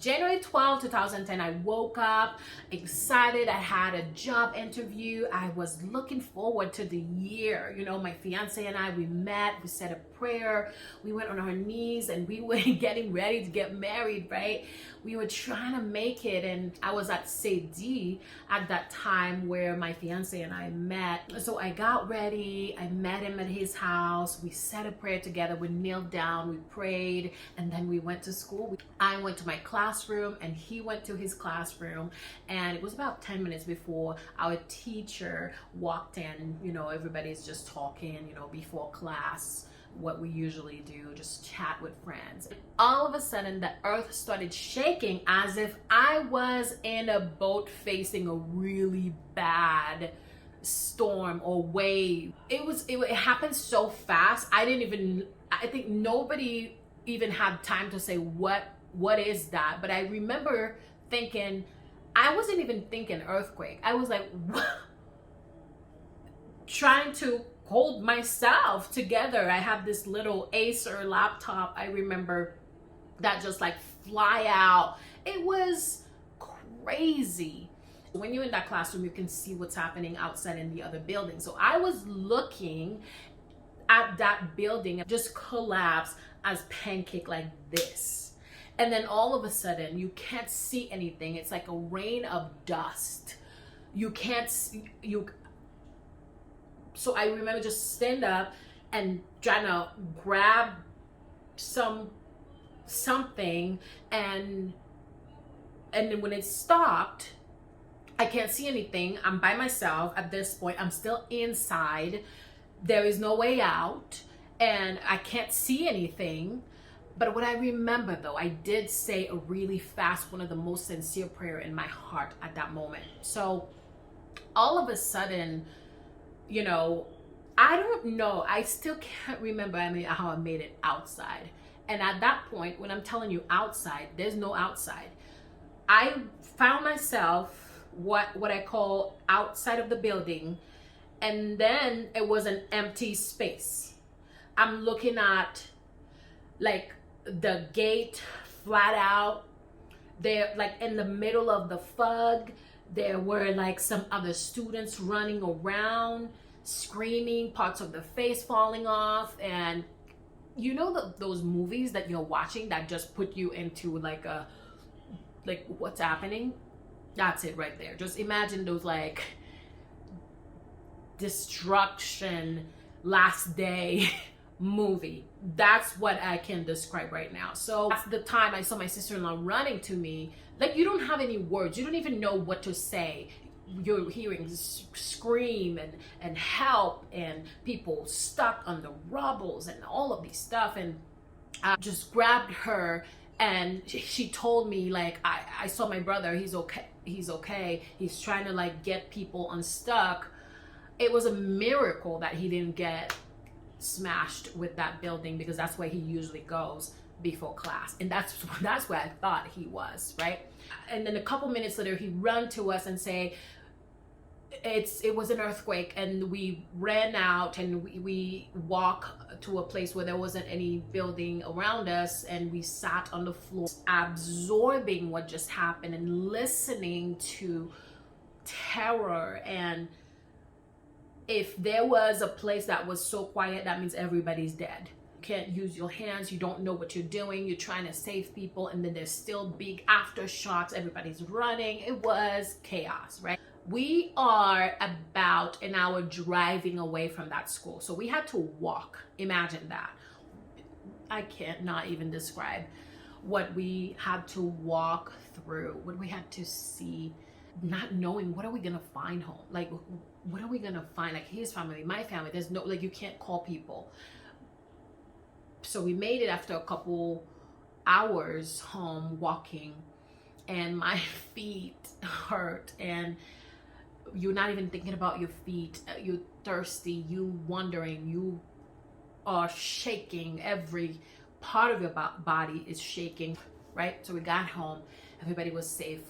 January 12th, 2010, I woke up excited. I had a job interview. I was looking forward to the year. You know, my fiance and I, we met, we said a prayer, we went on our knees, and we were getting ready to get married, right? We were trying to make it, and I was at Sadie at that time where my fiance and I met. So I got ready, I met him at his house, we said a prayer together, we kneeled down, we prayed, and then we went to school. I went to my classroom and he went to his classroom, and it was about 10 minutes before our teacher walked in. You know, everybody's just talking, you know, before class, what we usually do, just chat with friends. All of a sudden the earth started shaking as if I was in a boat facing a really bad storm or wave. It happened so fast. I think nobody even had time to say what is that. But I remember thinking, I wasn't even thinking earthquake. I was like trying to hold myself together. I have this little Acer laptop, I remember, that just like fly out. It was crazy. When you're in that classroom, you can see what's happening outside in the other building. So I was looking at that building just collapse as pancake like this. And then all of a sudden, you can't see anything. It's like a rain of dust. You can't see, so I remember just stand up and trying to grab something, and then when it stopped, I can't see anything. I'm by myself at this point. I'm still inside. There is no way out, and I can't see anything. But what I remember, though, I did say a really fast, one of the most sincere prayer in my heart at that moment. So all of a sudden, you know, I don't know. I still can't remember how I made it outside. And at that point, when I'm telling you outside, there's no outside. I found myself what I call outside of the building, and then it was an empty space. I'm looking at like the gate flat out. They're like in the middle of the fog. There were like some other students running around, screaming, parts of the face falling off. And you know those movies that you're watching that just put you into like what's happening? That's it right there. Just imagine those like destruction, last day movie. That's what I can describe right now. So that's the time I saw my sister-in-law running to me. Like, you don't have any words. You don't even know what to say. You're hearing scream and help, and people stuck on the rubbles and all of these stuff. And I just grabbed her, and she told me, like, I saw my brother. He's okay. He's trying to like get people unstuck. It was a miracle that he didn't get smashed with that building, because that's where he usually goes before class, and that's where I thought he was, right? And then a couple minutes later, he ran to us and say it was an earthquake, and we ran out and we walked to a place where there wasn't any building around us, and we sat on the floor absorbing what just happened and listening to terror. And if there was a place that was so quiet, that means everybody's dead. You can't use your hands. You don't know what you're doing. You're trying to save people, and then there's still big aftershocks. Everybody's running. It was chaos, right? We are about an hour driving away from that school. So we had to walk. Imagine that. I can't not even describe what we had to walk through, what we had to see, not knowing what are we going to find home. Like, what are we gonna find? Like, his family, my family, there's no, like, you can't call people. So we made it after a couple hours home walking, and my feet hurt, and you're not even thinking about your feet. You're thirsty, you wondering, you are shaking. Every part of your body is shaking, right? So we got home, everybody was safe.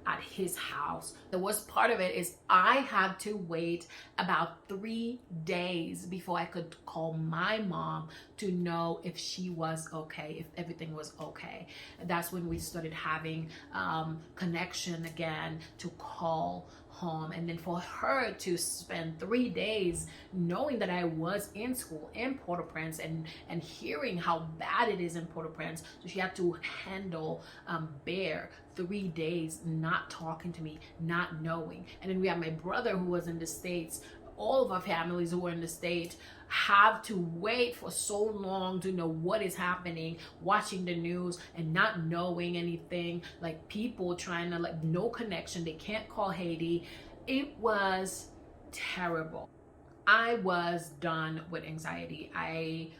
at his house. The worst part of it is I had to wait about 3 days before I could call my mom to know if she was okay, if everything was okay. That's when we started having connection again to call home. And then for her to spend 3 days knowing that I was in school in Port-au-Prince and hearing how bad it is in Port-au-Prince, so she had to handle bear 3 days not talking to me, not knowing. And then we have my brother who was in the States. All of our families who were in the States have to wait for so long to know what is happening, watching the news and not knowing anything, like people trying to, like, no connection, they can't call Haiti. It was terrible. I was done with anxiety. I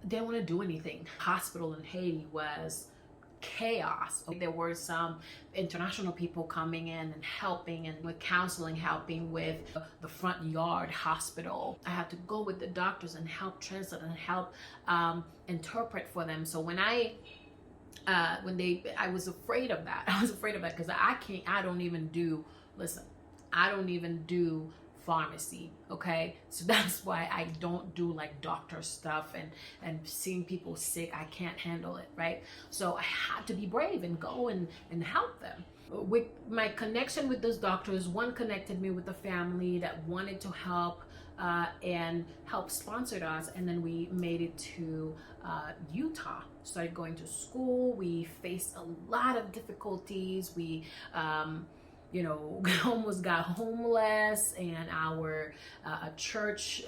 didn't want to do anything. Hospital in Haiti was chaos. There were some international people coming in and helping, and with counseling, helping with the front yard hospital. I had to go with the doctors and help translate and help interpret for them. So when I was afraid of that. I was afraid of that because I don't even do pharmacy, okay? So that's why I don't do like doctor stuff and seeing people sick. I can't handle it, right? So I had to be brave and go and help them. With my connection with those doctors, one connected me with a family that wanted to help and help sponsored us, and then we made it to Utah. Started going to school. We faced a lot of difficulties. We almost got homeless, and our church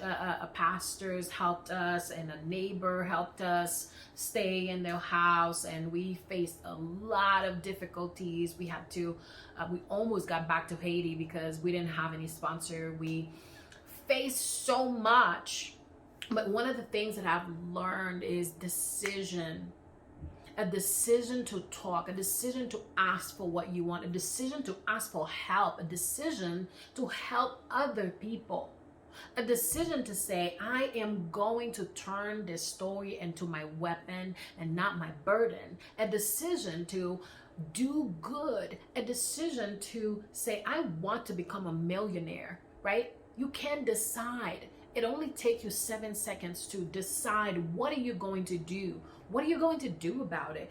pastors helped us, and a neighbor helped us stay in their house, and we faced a lot of difficulties. We had to, we almost got back to Haiti because we didn't have any sponsor. We faced so much, but one of the things that I've learned is decision. A decision to talk, a decision to ask for what you want, a decision to ask for help, a decision to help other people, a decision to say, I am going to turn this story into my weapon and not my burden, a decision to do good, a decision to say, I want to become a millionaire, right? You can decide. It only takes you 7 seconds to decide, what are you going to do? What are you going to do about it?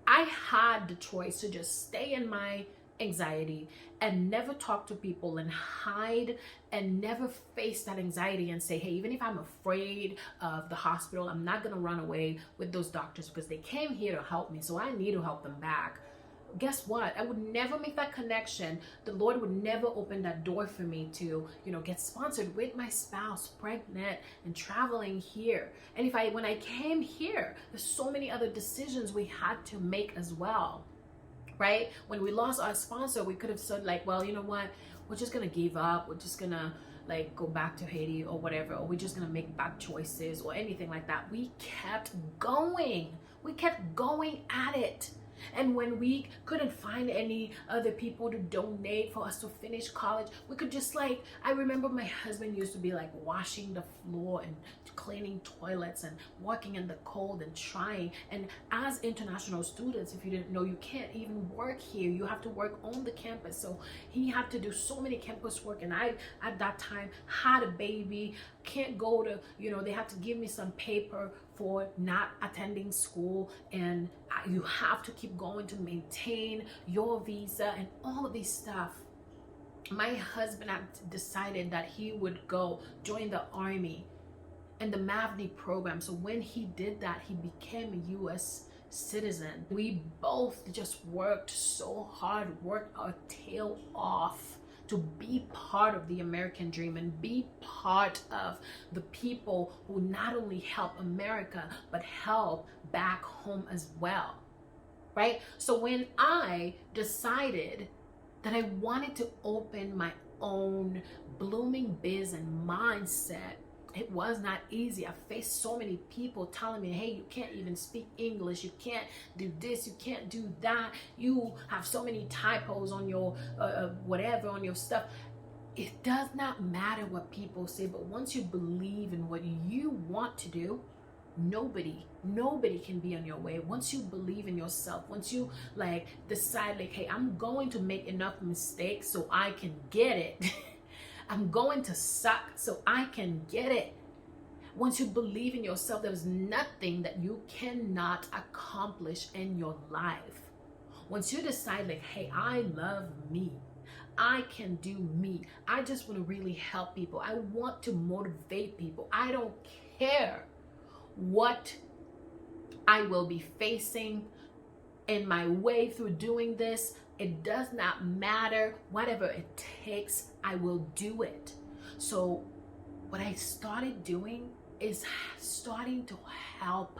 I had the choice to just stay in my anxiety and never talk to people and hide and never face that anxiety and say, hey, even if I'm afraid of the hospital, I'm not going to run away with those doctors because they came here to help me, so I need to help them back. Guess what? I would never make that connection. The Lord would never open that door for me to, get sponsored with my spouse, pregnant and traveling here. And when I came here, there's so many other decisions we had to make as well, right? When we lost our sponsor, we could have said like, well, you know what? We're just going to give up. We're just going to go back to Haiti or whatever, or we're just going to make bad choices or anything like that. We kept going. We kept going at it. And when we couldn't find any other people to donate for us to finish college, we could just I remember my husband used to be washing the floor and cleaning toilets and working in the cold and trying. And as international students, if you didn't know, you can't even work here. You have to work on the campus. So he had to do so many campus work. And I, at that time, had a baby, can't go to, they had to give me some paper for not attending school, and you have to keep going to maintain your visa and all of this stuff. My husband had decided that he would go join the army and the MAVD program. So when he did that, he became a U.S. citizen. We both just worked so hard, worked our tail off to be part of the American dream and be part of the people who not only help America, but help back home as well, right? So when I decided that I wanted to open my own blooming biz and mindset, it was not easy. I faced so many people telling me, hey, you can't even speak English. You can't do this. You can't do that. You have so many typos on your whatever, on your stuff. It does not matter what people say, but once you believe in what you want to do, Nobody can be on your way. Once you believe in yourself, once you like decide like, hey, I'm going to make enough mistakes so I can get it. I'm going to suck so I can get it. Once you believe in yourself, there's nothing that you cannot accomplish in your life. Once you decide like, hey, I love me, I can do me, I just want to really help people, I want to motivate people, I don't care what I will be facing in my way through doing this, it does not matter, whatever it takes, I will do it. So what I started doing is starting to help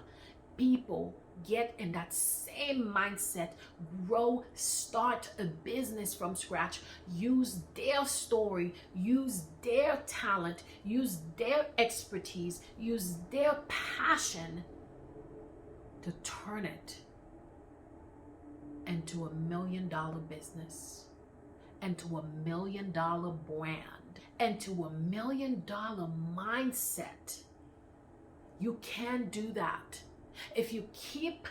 people get in that same mindset, grow, start a business from scratch, use their story, use their talent, use their expertise, use their passion to turn it into $1 million business, into $1 million brand, into $1 million mindset. You can do that. If you keep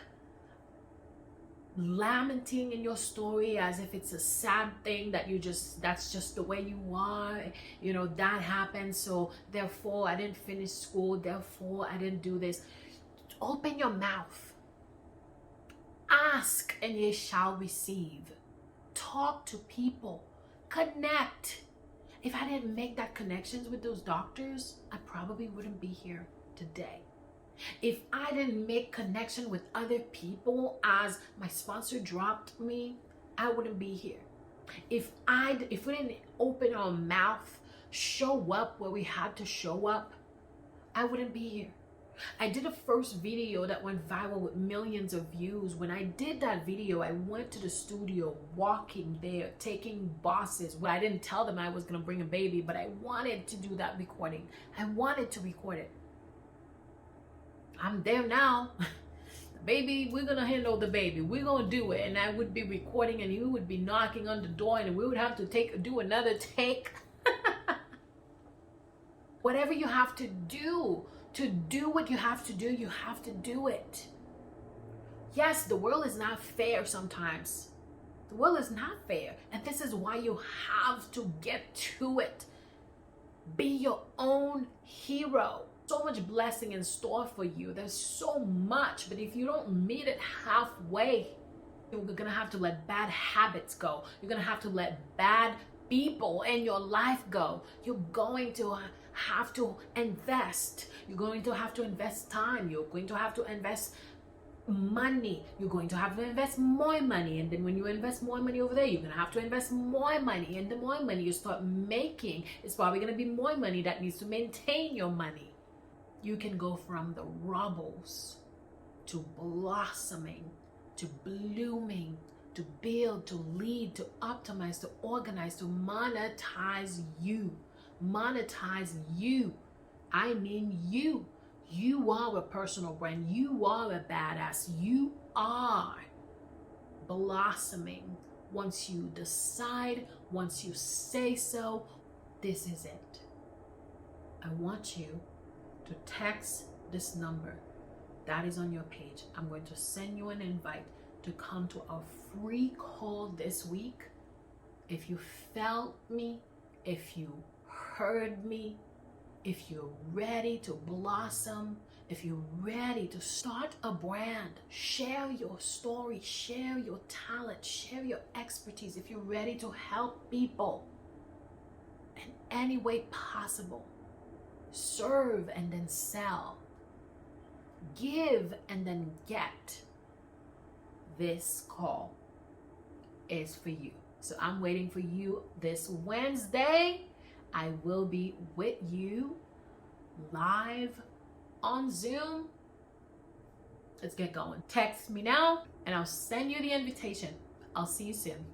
lamenting in your story as if it's a sad thing that that's just the way you are, that happened, so therefore I didn't finish school, therefore I didn't do this. Open your mouth. Ask and ye shall receive. Talk to people. Connect. If I didn't make that connections with those doctors, I probably wouldn't be here today. If I didn't make connection with other people as my sponsor dropped me, I wouldn't be here. If we didn't open our mouth, show up where we had to show up, I wouldn't be here. I did a first video that went viral with millions of views. When I did that video, I went to the studio, walking there, taking bosses. Well, I didn't tell them I was going to bring a baby, but I wanted to do that recording. I wanted to record it. I'm there now. The baby, we're going to handle the baby. We're going to do it. And I would be recording and you would be knocking on the door and we would have to do another take. Whatever you have to do what you have to do it. Yes, the world is not fair sometimes. The world is not fair. And this is why you have to get to it. Be your own hero. So much blessing in store for you. There's so much, but if you don't meet it halfway, you're gonna have to let bad habits go. You're gonna have to let bad people in your life go. You're going to have to invest. You're going to have to invest time. You're going to have to invest money. You're going to have to invest more money. And then when you invest more money over there, you're going to have to invest more money. And the more money you start making, it's probably going to be more money that needs to maintain your money. You can go from the rubbles to blossoming, to blooming, to build, to lead, to optimize, to organize, to monetize you. Monetize you. I mean you. You are a personal brand. You are a badass. You are blossoming. Once you decide, once you say so, this is it. I want you to text this number that is on your page. I'm going to send you an invite to come to a free call this week. If you felt me, if you heard me, if you're ready to blossom, if you're ready to start a brand, share your story, share your talent, share your expertise, if you're ready to help people in any way possible, serve and then sell, give and then get, this call is for you. So I'm waiting for you this Wednesday. I will be with you live on Zoom. Let's get going. Text me now and I'll send you the invitation. I'll see you soon.